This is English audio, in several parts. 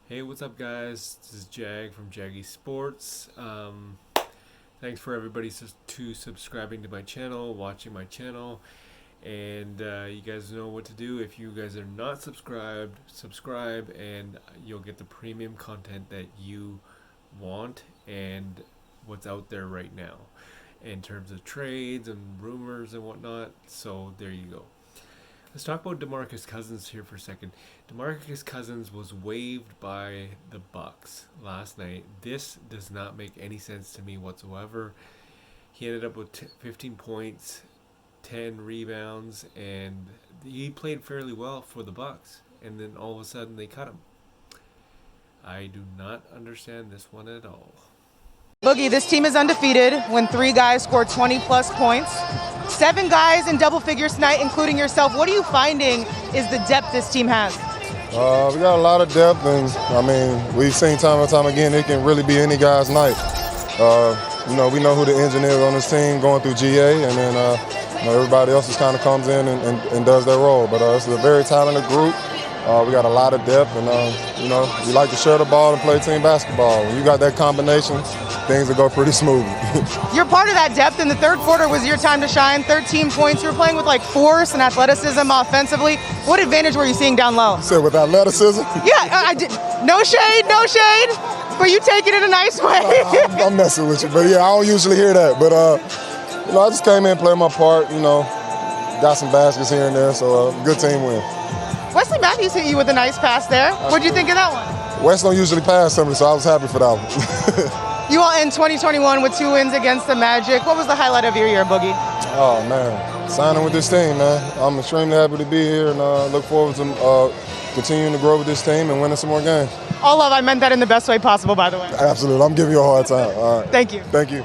Hey, what's up, guys? This is Jag from Jaggy Sports. Thanks for everybody to subscribing to my channel, watching my channel, and you guys know what to do. If you guys are not subscribed, subscribe, and you'll get the premium content that you want and what's out there right now in terms of trades and rumors and whatnot. So there you go. Let's talk about DeMarcus Cousins here for a second. DeMarcus Cousins was waived by the Bucks last night. This does not make any sense to me whatsoever. He ended up with 15 points, 10 rebounds, and he played fairly well for the Bucks. And then all of a sudden they cut him. I do not understand this one at all. Boogie, this team is undefeated when 3 guys score 20-plus points. 7 guys in double figures tonight, including yourself. What are you finding is the depth this team has? We got a lot of depth, and we've seen time and time again it can really be any guy's night. We know who the engineer is on this team going through GA, and then everybody else just kind of comes in and does their role. But it's a very talented group. We got a lot of depth, and we like to share the ball and play team basketball. When you got that combination, things will go pretty smooth. You're part of that depth. In the third quarter was your time to shine. 13 points. You were playing with force and athleticism offensively. What advantage were you seeing down low? So with athleticism? Yeah, I did. No shade, but you take it in a nice way. I'm messing with you, but yeah, I don't usually hear that. But I just came in, played my part. Got some baskets here and there, so good team win. Wesley Matthews hit you with a nice pass there. What'd you think of that one? Wes don't usually pass somebody, so I was happy for that one. You all end 2021 with 2 wins against the Magic. What was the highlight of your year, Boogie? Oh, man. Signing with this team, man. I'm extremely happy to be here and look forward to continuing to grow with this team and winning some more games. All love. I meant that in the best way possible, by the way. Absolutely. I'm giving you a hard time. All right. Thank you. Thank you.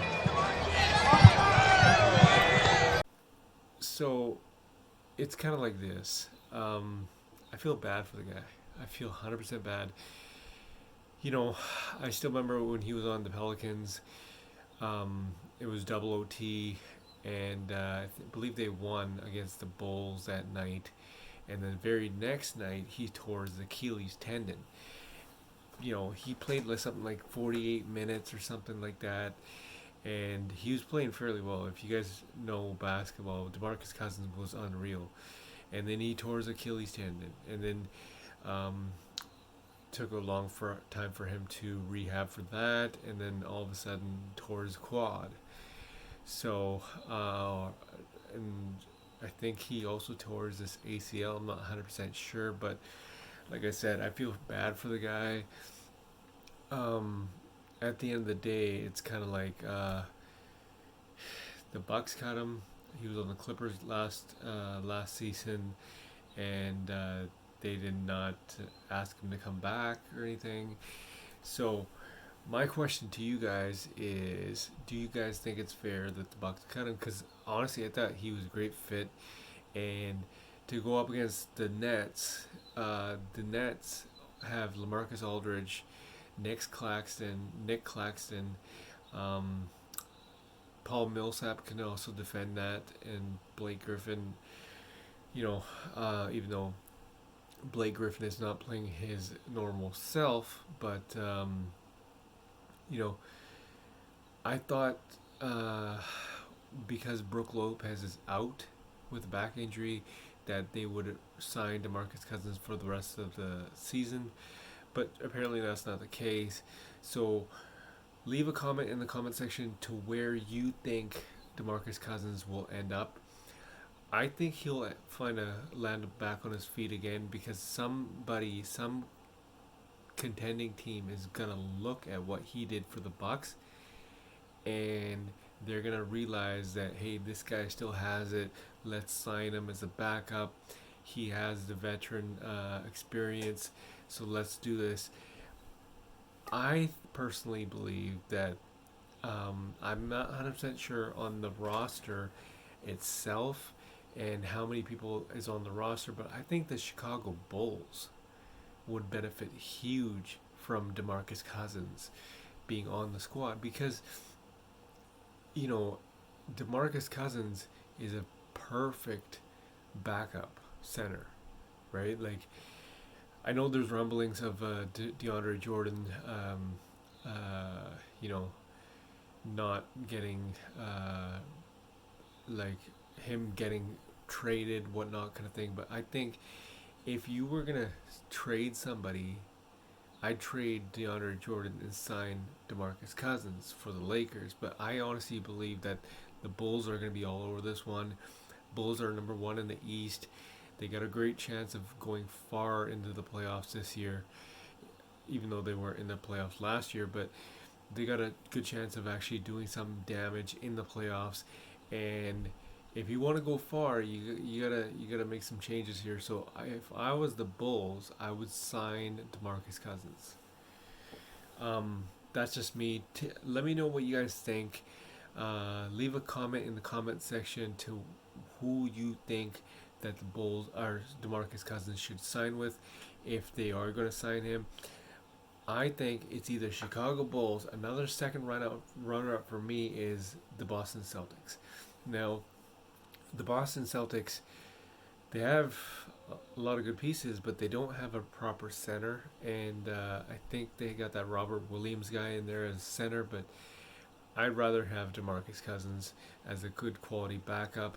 So, it's kind of like this. I feel bad for the guy. I feel 100% bad. I still remember when he was on the Pelicans. It was double OT, and I believe they won against the Bulls that night. And then the very next night, he tore his Achilles tendon. He played something like 48 minutes or something like that. And he was playing fairly well. If you guys know basketball, DeMarcus Cousins was unreal. And then he tore his Achilles tendon. And then took a long time for him to rehab for that. And then all of a sudden tore his quad. So, and I think he also tore his ACL. I'm not 100% sure. But like I said, I feel bad for the guy. At the end of the day, it's kind of like the Bucks cut him. He was on the Clippers last season, and they did not ask him to come back or anything. So my question to you guys is, do you guys think it's fair that the Bucks cut him? Because honestly, I thought he was a great fit, and to go up against the Nets have LaMarcus Aldridge, Nick Claxton, Paul Millsap can also defend that, and Blake Griffin, even though Blake Griffin is not playing his normal self, but, I thought because Brook Lopez is out with a back injury that they would sign DeMarcus Cousins for the rest of the season. But apparently that's not the case. So leave a comment in the comment section to where you think DeMarcus Cousins will end up. I think he'll land back on his feet again, because some contending team is gonna look at what he did for the Bucks, and they're gonna realize that, hey, this guy still has it. Let's sign him as a backup. He has the veteran experience. So let's do this. I personally believe that I'm not 100% sure on the roster itself and how many people is on the roster, but I think the Chicago Bulls would benefit huge from DeMarcus Cousins being on the squad, because DeMarcus Cousins is a perfect backup center, right? I know there's rumblings of DeAndre Jordan, you know, not getting like him getting traded, whatnot, kind of thing. But I think if you were gonna trade somebody, I'd trade DeAndre Jordan and sign DeMarcus Cousins for the Lakers. But I honestly believe that the Bulls are gonna be all over this one. Bulls are number one in the East. They got a great chance of going far into the playoffs this year, even though they weren't in the playoffs last year. But they got a good chance of actually doing some damage in the playoffs. And if you want to go far, you gotta make some changes here. So if I was the Bulls, I would sign DeMarcus Cousins. That's just me. Let me know what you guys think. Leave a comment in the comment section to who you think that the Bulls or DeMarcus Cousins should sign with, if they are going to sign him. I think it's either Chicago Bulls. Another second runner-up for me is the Boston Celtics. Now, the Boston Celtics, they have a lot of good pieces, but they don't have a proper center. And I think they got that Robert Williams guy in there as center, but I'd rather have DeMarcus Cousins as a good quality backup.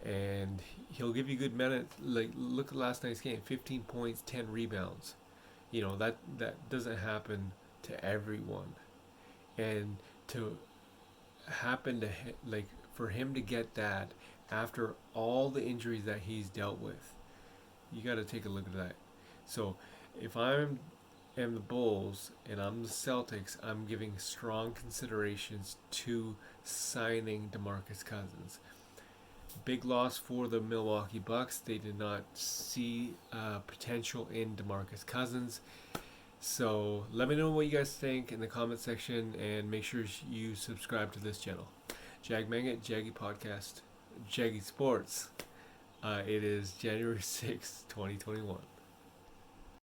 And he'll give you good minutes. Like, look at last night's game: 15 points, 10 rebounds. You know, that doesn't happen to everyone. And to happen to for him to get that after all the injuries that he's dealt with, you got to take a look at that. So if am the Bulls and I'm the Celtics, I'm giving strong considerations to signing DeMarcus Cousins. Big loss for the Milwaukee Bucks. They did not see potential in DeMarcus Cousins. So let me know what you guys think in the comment section, and make sure you subscribe to this channel. Jag Mangat, Jaggy Podcast, Jaggy Sports. It is January 6th, 2021.